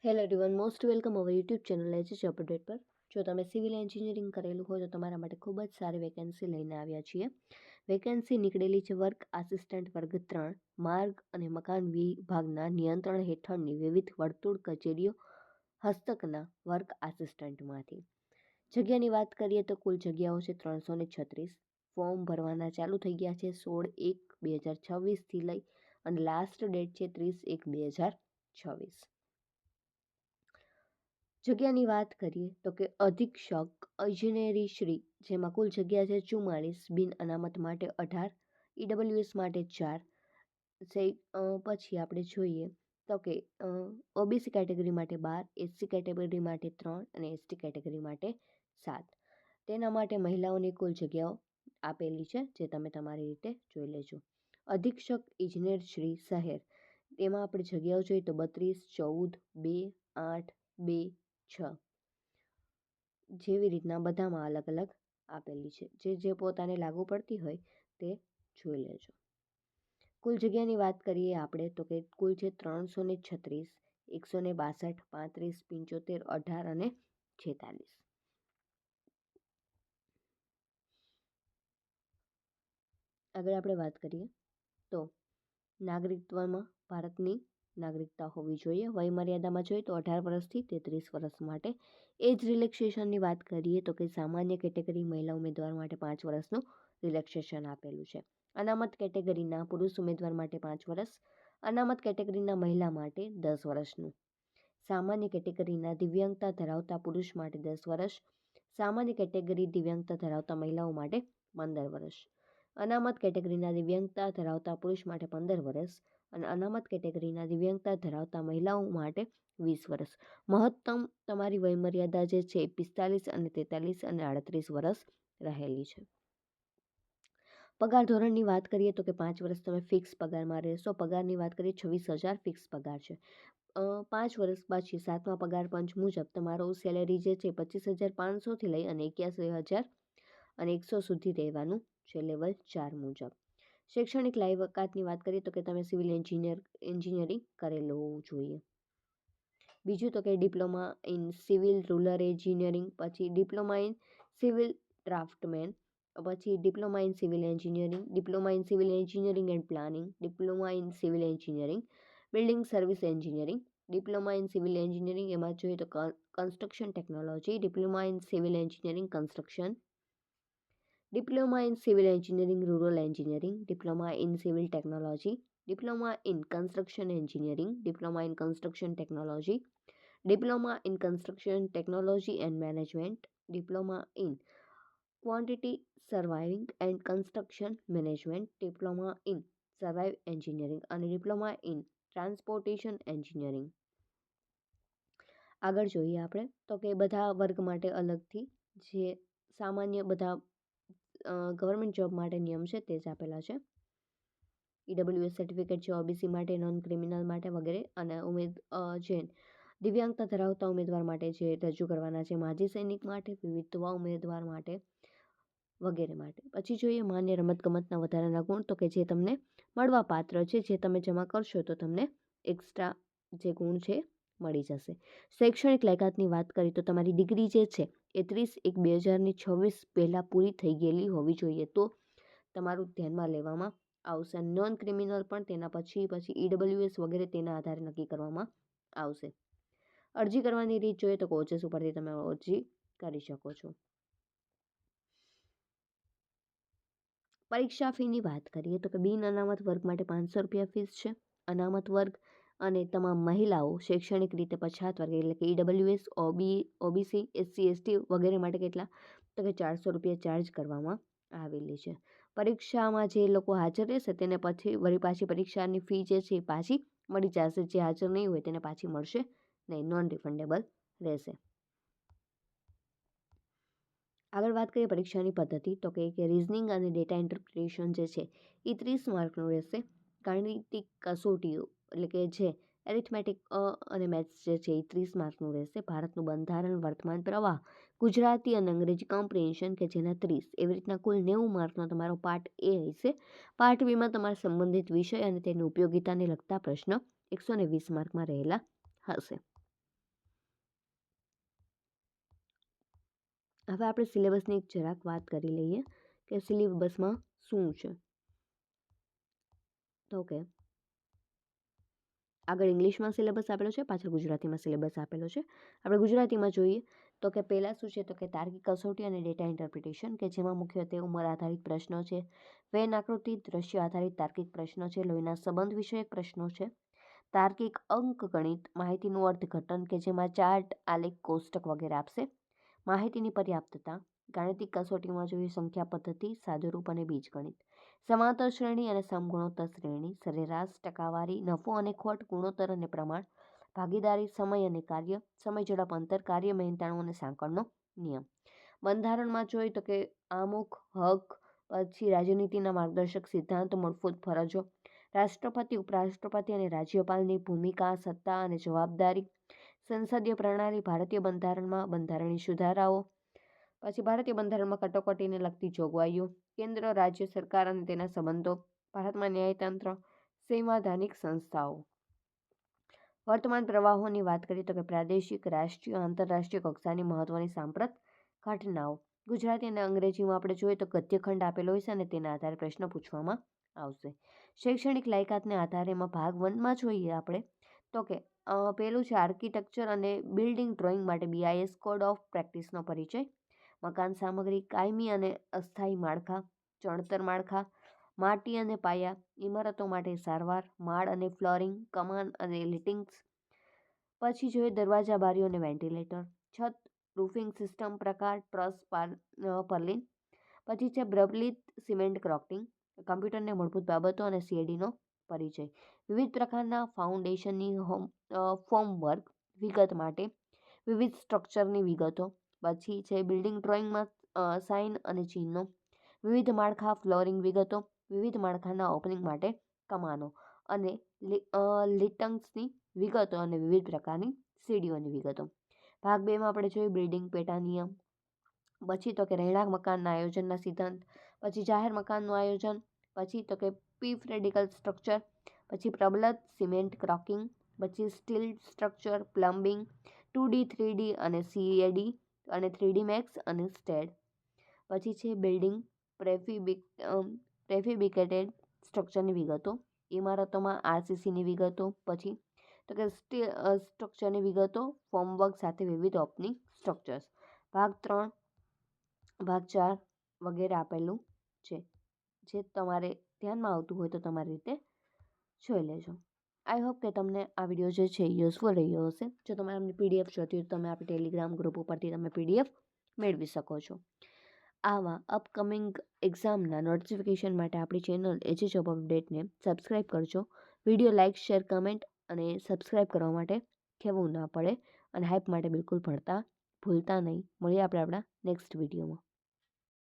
Hello everyone, most welcome our YouTube channel H update પર. જો તમે સિવિલ એન્જિનિયરિંગ કરેલું હોય તો તમારા માટે ખૂબ જ સારી વેકેન્સી લઈને આવ્યા છીએ. વેકેન્સી નીકળેલી છે વર્ક આસિસ્ટન્ટ વર્ગ 3 માર્ગ અને મકાન વિભાગના નિયંત્રણ હેઠળની વિવિધ વર્તુળ કચેરીઓ હસ્તકના વર્ક આસિસ્ટન્ટમાંથી. જગ્યાની વાત કરીએ તો કુલ જગ્યાઓ છે 336. ફોર્મ ભરવાના ચાલુ થઈ ગયા છે 16/1/2026થી લઈ અને લાસ્ટ ડેટ છે 30/1/2026. જગ્યાની વાત કરીએ તો કે અધિક્ષક ઇજનેરી શ્રી, જેમાં કુલ જગ્યા છે 44, બિન અનામત માટે 18, ઈડબ્લ્યુએસ માટે 4. પછી આપણે જોઈએ તો કે ઓબીસી કેટેગરી માટે 12, એસસી કેટેગરી માટે 3 અને એસટી કેટેગરી માટે 7. તેના માટે મહિલાઓની કુલ જગ્યાઓ આપેલી છે, જે તમે તમારી રીતે જોઈ લેજો. અધિક્ષક ઇજનેર શ્રી શહેર, તેમાં આપણે જગ્યાઓ જોઈએ તો 32, 14, 2, 8, 2, 6 જેવી રીતના બધામાં અલગ અલગ આપેલી છે. જે પોતાને લાગુ પડતી હોય તે જોઈ લેજો. કુલ જગ્યાની વાત કરીએ આપણે તો કે કુલ છે 336, 162, 35, 75, 18 અને 46. આગળ આપણે વાત કરીએ તો નાગરિકત્વમાં ભારતની નાગરિકતા હોવી જોઈએ. વયમર્યાદામાં જોઈએ તો 18 વર્ષથી 33 વર્ષ માટે. એજ રિલેક્સેશનની વાત કરીએ તો કે સામાન્ય કેટેગરી મહિલા ઉમેદવાર માટે 5 વર્ષનું રિલેક્સેશન આપેલું છે. અનામત કેટેગરીના પુરુષ ઉમેદવાર માટે 5 વર્ષ, અનામત કેટેગરીના મહિલા માટે 10 વર્ષનું. સામાન્ય કેટેગરીના દિવ્યાંગતા ધરાવતા પુરુષ માટે 10 વર્ષ, સામાન્ય કેટેગરી દિવ્યાંગતા ધરાવતા મહિલાઓ માટે 15 વર્ષ, અનામત કેટેગરીના દિવ્યાંગતા ધરાવતા પુરુષ માટે 15 વર્ષ અને અનામત કેટેગરીના દિવ્યાંગતા ધરાવતા મહિલાઓ માટે 20 વર્ષ. મહત્તમ તમારી વયમર્યાદા જે છે 45 અને 43 અને 38 વર્ષ રહેલી છે. પગાર ધોરણની વાત કરીએ તો કે 5 વર્ષ તમે ફિક્સ પગારમાં રહેશો. પગારની વાત કરીએ 26,000 ફિક્સ પગાર છે. 5 વર્ષ પછી 7મા પગાર પંચ મુજબ તમારો સેલેરી જે છે 25,500થી લઈ અને 81,100 સુધી રહેવાનું છે લેવલ 4 મુજબ. શૈક્ષણિક લાયકાતની વાત કરીએ તો કે તમે સિવિલ એન્જિનિયરિંગ કરેલું હોવું જોઈએ. બીજું તો કે diploma in civil rural engineering, પછી ડિપ્લોમા ઇન સિવિલ ડ્રાફ્ટમેન, પછી diploma in civil engineering, diploma in civil engineering and planning, diploma in civil engineering, building service engineering, diploma in civil engineering એમાં જોઈએ તો construction technology, diploma in civil engineering construction, diploma in civil engineering rural engineering, diploma in civil technology, diploma in construction engineering, diploma in construction technology, diploma in construction technology and management, diploma in quantity surviving and construction management, diploma in survive engineering અને diploma in transportation engineering. આગળ જોઈએ આપણે તો કે બધા વર્ગ માટે અલગથી જે સામાન્ય બધા ગવર્મેન્ટ જોબ માટે નિયમ છે તે જ આપેલા છે. ઈડબ્લ્યુએસ સર્ટિફિકેટ છે ઓબીસી માટે, નોન ક્રિમિનલ માટે વગેરે, અને જે દિવ્યાંગતા ધરાવતા ઉમેદવાર માટે જે રજૂ કરવાના છે, માજી સૈનિક માટે, વિધવા ઉમેદવાર માટે વગેરે માટે. પછી જોઈએ માન્ય રમતગમતના વધારાના ગુણ તો કે જે તમને મળવા પાત્ર છે, જે તમે જમા કરશો તો તમને એક્સ્ટ્રા જે ગુણ છે મળી જશે. શૈક્ષણિક લાયકાતની વાત કરીએ તો તમારી ડિગ્રી જે છે એ 30/1/2026 પહેલાં પૂરી થઈ ગયેલી હોવી જોઈએ તો તમારું ધ્યાનમાં લેવામાં આવશે. નોન ક્રિમિનલ પણ તેના પછી ઈડબ્લ્યુએસ વગેરે તેના આધારે નક્કી કરવામાં આવશે. અરજી કરવાની રીત જોઈએ તો કોચેસ ઉપરથી તમે અરજી કરી શકો છો. પરીક્ષા ફીની વાત કરીએ તો કે બિન અનામત વર્ગ માટે 500 રૂપિયા ફીસ છે. અનામત વર્ગ અને તમામ મહિલાઓ શૈક્ષણિક રીતે પછાત વર્ગ એટલે કે ઈડબ્લ્યુએસ, ઓબીસી, એસસી, એસટી વગેરે માટે કેટલા તો કે 400 રૂપિયા ચાર્જ કરવામાં આવેલી છે. પરીક્ષામાં જે લોકો હાજર રહેશે તેને પછી વળી પાછી પરીક્ષાની ફી જે છે એ પાછી મળી જશે. જે હાજર નહીં હોય તેને પાછી મળશે નહીં, નોન રિફંડેબલ રહેશે. આગળ વાત કરીએ પરીક્ષાની પદ્ધતિ તો કે રિઝનિંગ અને ડેટા ઇન્ટરપ્રિટેશન જે છે એ 30 માર્કનું રહેશે. ગાણિતિક કસોટીઓ એટલે કે જે એરિથમેટિક અને મેથ્સ જે છે એ 30 માર્કનું રહેશે. ભારતનું બંધારણ, વર્તમાન પ્રવાહ, ગુજરાતી અને અંગ્રેજી કોમ્પ્રિહેન્શન કે જેના 30, એવી રીતના કુલ 90 માર્કનો તમારો પાર્ટ એ હશે. પાર્ટ બીમાં તમારા સંબંધિત વિષય અને તેની ઉપયોગિતાને લગતા પ્રશ્ન 120 માર્કમાં રહેલા હશે. હવે આપણે સિલેબસની એક જરાક વાત કરી લઈએ કે સિલેબસમાં શું છે. તો કે આગળ ઇંગ્લિશમાં સિલેબસ આપેલો છે, પાછળ ગુજરાતીમાં સિલેબસ આપેલો છે. આપણે ગુજરાતીમાં જોઈએ તો કે પહેલાં શું છે તો કે તાર્કિક કસોટી અને ડેટા ઇન્ટરપ્રિટેશન, કે જેમાં મુખ્યત્વે ઉંમર આધારિત પ્રશ્નો છે, વેન આકૃતિ દ્રશ્ય આધારિત તાર્કિક પ્રશ્નો છે, લોહીના સંબંધ વિષયક પ્રશ્નો છે, તાર્કિક અંકગણિત, માહિતીનું અર્થઘટન કે જેમાં ચાર્ટ, આલેખ, કોષ્ટક વગેરે આપશે, માહિતીની પર્યાપ્તતા, ગાણિતિક કસોટીમાં જોઈએ સંખ્યા પદ્ધતિ, સાદુરૂપ અને બીજગણિત, સમાંતર શ્રેણી અને સમગુણોત્તર શ્રેણી, સરેરાશ, ટકાવારી, નફો અને ખોટ, ગુણોત્તર અને પ્રમાણ, ભાગીદારી, સમય અને કાર્ય, સમય ઝડપ અંતર, કાર્ય મહેનતાણું અને સાંકળનો નિયમ. બંધારણમાં જોઈએ તો કે આમુખ, હક, પછી રાજનીતિના માર્ગદર્શક સિદ્ધાંતો, મૂળભૂત ફરજો, રાષ્ટ્રપતિ, ઉપરાષ્ટ્રપતિ અને રાજ્યપાલની ભૂમિકા, સત્તા અને જવાબદારી, સંસદીય પ્રણાલી, ભારતીય બંધારણમાં બંધારણીય સુધારાઓ, પછી ભારતીય બંધારણમાં કટોકટીને લગતી જોગવાઈઓ, કેન્દ્ર રાજ્ય સરકાર અને તેના સંબંધો, ભારતમાં ન્યાયતંત્ર, સંવૈધાનિક સંસ્થાઓ. વર્તમાન પ્રવાહોની વાત કરીએ તો કે પ્રાદેશિક, રાષ્ટ્રીય, આંતરરાષ્ટ્રીય કક્ષાની મહત્વની સાંપ્રત ઘટનાઓ. ગુજરાતી અને અંગ્રેજીમાં આપણે જોઈએ તો ગદ્યખંડ આપેલો હોય છે અને તેના આધારે પ્રશ્ન પૂછવામાં આવશે. શૈક્ષણિક લાયકાતને આધારે એમાં ભાગ 1માં જોઈએ આપણે તો કે પહેલું છે આર્કિટેક્ચર અને બિલ્ડિંગ ડ્રોઈંગ માટે BIS કોડ ઓફ પ્રેક્ટિસનો પરિચય, મકાન સામગ્રી, કાયમી અને અસ્થાયી માળખા, ચણતર માળખા, માટી અને પાયા, ઇમારતો માટે સારવાર, માળ અને ફ્લોરિંગ, કમાન અને લિટિંગ્સ, પછી જોઈએ દરવાજા, બારીઓ અને વેન્ટિલેટર, છત, રૂફિંગ સિસ્ટમ પ્રકાર, ટ્રસ, પર્લિન, પછી છે પ્રબલિત સિમેન્ટ ક્રોકટિંગ, કમ્પ્યુટરની મૂળભૂત બાબતો અને CADનો પરિચય, વિવિધ પ્રકારના ફાઉન્ડેશનની ફોર્મવર્ક વિગત માટે, વિવિધ સ્ટ્રક્ચરની વિગતો, પછી છે બિલ્ડિંગ ડ્રોઈંગમાં સાઇન અને ચિહ્નો, વિવિધ માળખા ફ્લોરિંગ વિગતો, વિવિધ માળખાના ઓપનિંગ માટે કમાનો અને લિટન્સની વિગતો અને વિવિધ પ્રકારની સીડીઓની વિગતો. ભાગ 2માં આપણે જોઈએ બિલ્ડિંગ પેટા નિયમ, પછી તો કે રહેણાંક મકાનના આયોજનના સિદ્ધાંત, પછી જાહેર મકાનનું આયોજન, પછી તો કે પ્રીફેબ્રિકેટેડ સ્ટ્રક્ચર, પછી પ્રબલિત સિમેન્ટ ક્રોકિંગ, પછી steel structure, plumbing, 2D 3D અને CAD અને 3D મેક્સ અને સ્ટેડ, પછી છે બિલ્ડિંગ પ્રેફેબ્રિકેટેડ સ્ટ્રક્ચરની વિગતો, ઇમારતોમાં RCCની વિગતો, પછી તો કે સ્ટીલ સ્ટ્રક્ચરની વિગતો, ફોર્મવર્ક સાથે વિવિધ ઓપનિંગ સ્ટ્રક્ચર્સ. ભાગ 3, ભાગ 4 વગેરે આપેલું છે, જે તમારે ધ્યાનમાં આવતું હોય તો તમારી રીતે જોઈ લેજો. આઈ હોપ કે તમને આ વિડીયો જે છે યુઝફુલ રહ્યો હશે. જો તમારે અમને PDF જોતી હોય તો તમે આપણી ટેલિગ્રામ ગ્રુપ ઉપરથી તમે PDF મેળવી શકો છો. આવા અપકમિંગ એક્ઝામના નોટિફિકેશન માટે આપણી ચેનલ AG જોબ અપડેટને સબસ્ક્રાઈબ કરજો. વિડીયો લાઇક, શેર, કમેન્ટ અને સબસ્ક્રાઈબ કરવા માટે કહેવું ના પડે અને હાઈપ માટે બિલકુલ ભૂલતા નહીં. મળીએ આપણે આપણા નેક્સ્ટ વિડીયોમાં.